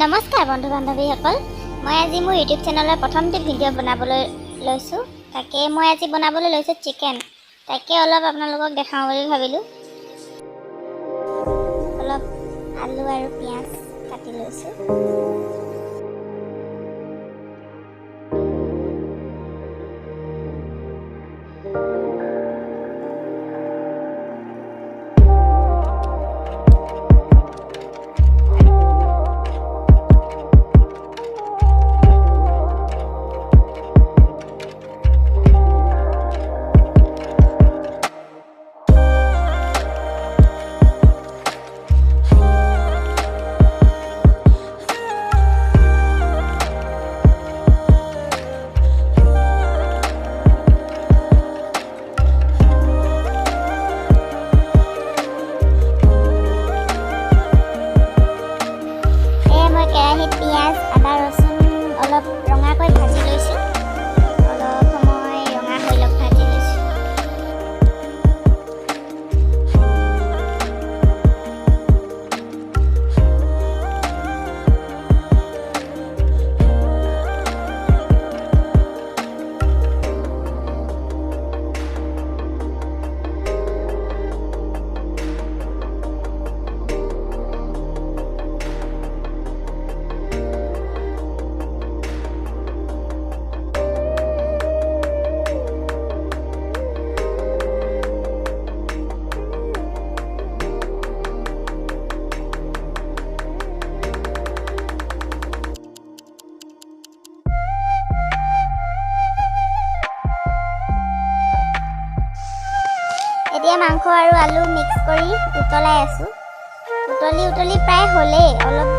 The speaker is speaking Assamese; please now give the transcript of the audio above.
নমস্কাৰ বন্ধু বান্ধৱীসকল, মই আজি মোৰ ইউটিউব চেনেলৰ প্ৰথমটো ভিডিঅ' বনাবলৈ লৈছোঁ। মই আজি বনাবলৈ লৈছোঁ চিকেন। অলপ আপোনালোকক দেখাওঁ বুলি ভাবিলোঁ। অলপ আলু আৰু পিঁয়াজ কাটি লৈছোঁ। পিঁয়াজ আদা ৰচুন অলপ ৰঙাকৈ ভাজি লৈছোঁ। অলপ সময় ৰঙা হৈ লওক ভাজি লৈছোঁ। এতিয়া মাংস আৰু আলু মিক্স কৰি উতলাই আছোঁ। উতলি প্ৰায় হ'লেই, অলপ